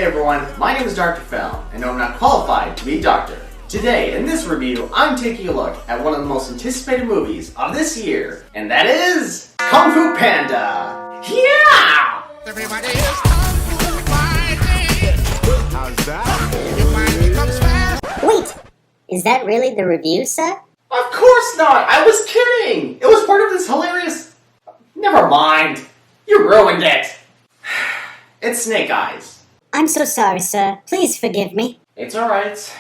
everyone, my name is Dr. Fell, and I'm not qualified to be a doctor. Today, in this review, I'm taking a look at one of the most anticipated movies of this year, and that is Kung Fu Panda! Yeah! Everybody is Kung Fu fighting! How's that? Your mind becomes fast! Wait! Is that really the review, sir? Of course not! I was kidding! It was part of this hilarious... Never mind. You ruined it! It's Snake Eyes. I'm so sorry, sir. Please forgive me. It's alright.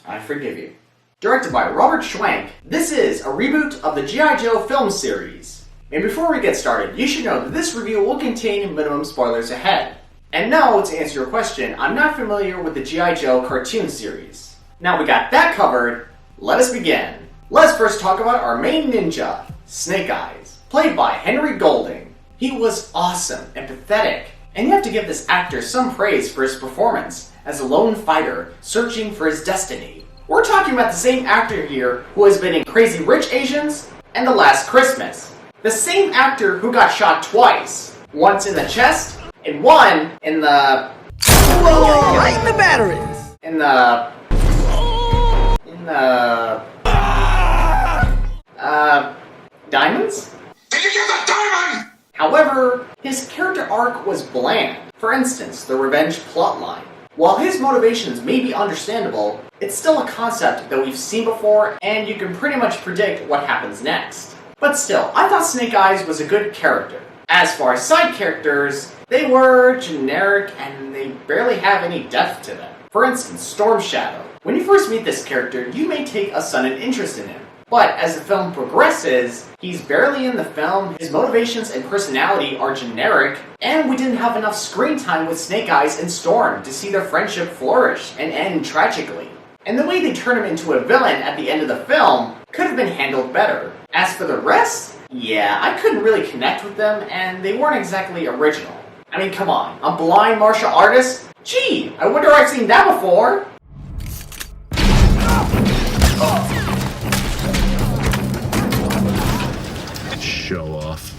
I forgive you. Directed by Robert Schwank, this is a reboot of the G.I. Joe film series. And before we get started, you should know that this review will contain minimum spoilers ahead. And no, to answer your question, I'm not familiar with the G.I. Joe cartoon series. Now we got that covered, let us begin. Let's first talk about our main ninja, Snake Eyes, played by Henry Golding. He was awesome and pathetic, and you have to give this actor some praise for his performance as a lone fighter searching for his destiny. We're talking about the same actor here who has been in Crazy Rich Asians and The Last Christmas. The same actor who got shot twice, once in the chest and one in the... Whoa! Right in the batteries! In the... Diamonds? Did you get the diamond? However, his character arc was bland. For instance, the revenge plotline. While his motivations may be understandable, it's still a concept that we've seen before and you can pretty much predict what happens next. But still, I thought Snake Eyes was a good character. As far as side characters, they were generic and they barely have any depth to them. For instance, Storm Shadow. When you first meet this character, you may take a sudden interest in him. But as the film progresses, he's barely in the film, his motivations and personality are generic, and we didn't have enough screen time with Snake Eyes and Storm to see their friendship flourish and end tragically. And the way they turn him into a villain at the end of the film could have been handled better. As for the rest, yeah, I couldn't really connect with them, and they weren't exactly original. I mean, come on, a blind martial artist? Gee, I wonder I've seen that before! Show off.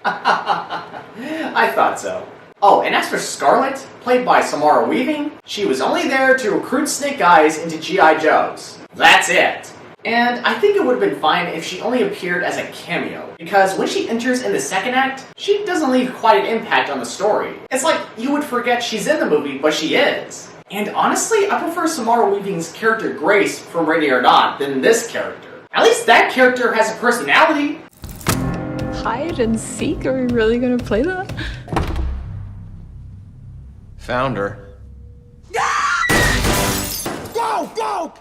I thought so. Oh, and as for Scarlet, played by Samara Weaving, she was only there to recruit Snake Eyes into G.I. Joes. That's it. And I think it would have been fine if she only appeared as a cameo, because when she enters in the second act, she doesn't leave quite an impact on the story. It's like you would forget she's in the movie, but she is. And honestly, I prefer Samara Weaving's character Grace from Ready or Not than this character. At least that character has a personality. Hide and seek? Are we really gonna play that? Found her. Go! Go!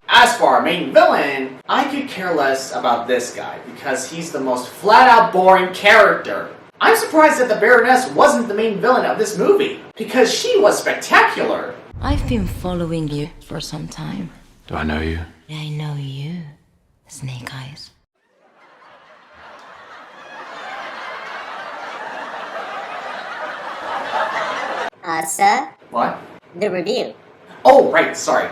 As for our main villain, I could care less about this guy because he's the most flat-out boring character. I'm surprised that the Baroness wasn't the main villain of this movie because she was spectacular. I've been following you for some time. Do I know you? I know you, Snake Eyes. Sir? What? The review. Oh, right, sorry.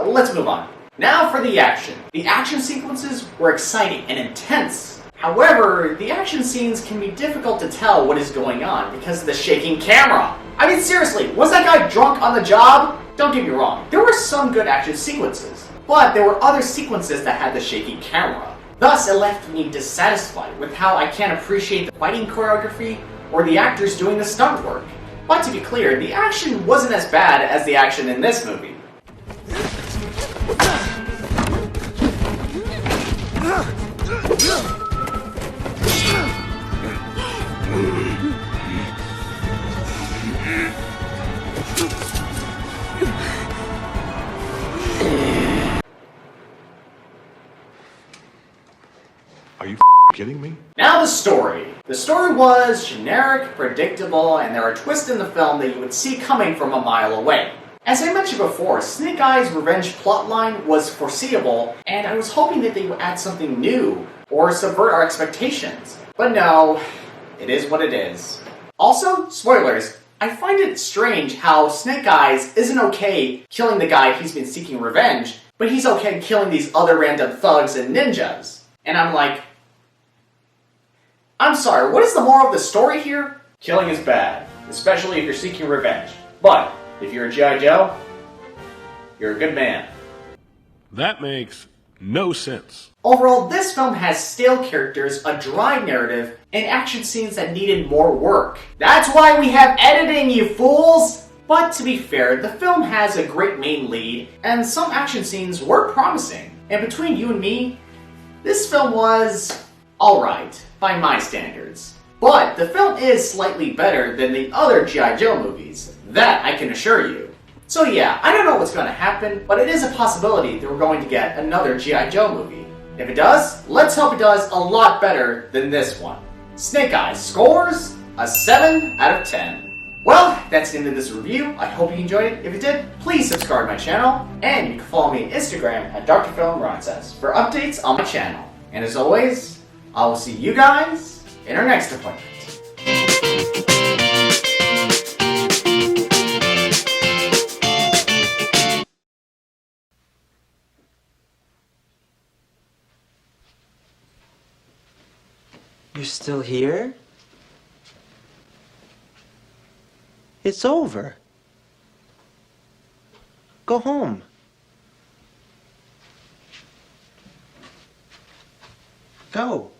Let's move on. Now for the action. The action sequences were exciting and intense. However, the action scenes can be difficult to tell what is going on because of the shaking camera. I mean, seriously, was that guy drunk on the job? Don't get me wrong, there were some good action sequences, but there were other sequences that had the shaky camera. Thus, it left me dissatisfied with how I can't appreciate the fighting choreography or the actors doing the stunt work. But to be clear, the action wasn't as bad as the action in this movie. Are you kidding me? Now the story. The story was generic, predictable, and there are twists in the film that you would see coming from a mile away. As I mentioned before, Snake Eyes' revenge plotline was foreseeable, and I was hoping that they would add something new or subvert our expectations. But no, it is what it is. Also, spoilers, I find it strange how Snake Eyes isn't okay killing the guy he's been seeking revenge, but he's okay killing these other random thugs and ninjas. And I'm like, I'm sorry, what is the moral of the story here? Killing is bad, especially if you're seeking revenge. But if you're a G.I. Joe, you're a good man. That makes no sense. Overall, this film has stale characters, a dry narrative, and action scenes that needed more work. That's why we have editing, you fools! But to be fair, the film has a great main lead, and some action scenes were promising. And between you and me, this film was alright, by my standards. But the film is slightly better than the other G.I. Joe movies. That I can assure you. So yeah, I don't know what's going to happen, but it is a possibility that we're going to get another G.I. Joe movie. If it does, let's hope it does a lot better than this one. Snake Eyes scores a 7 out of 10. Well, that's the end of this review. I hope you enjoyed it. If you did, please subscribe to my channel, and you can follow me on Instagram at DrFilmRonSays for updates on my channel. And as always, I will see you guys in our next appointment. You're still here? It's over. Go home. Go.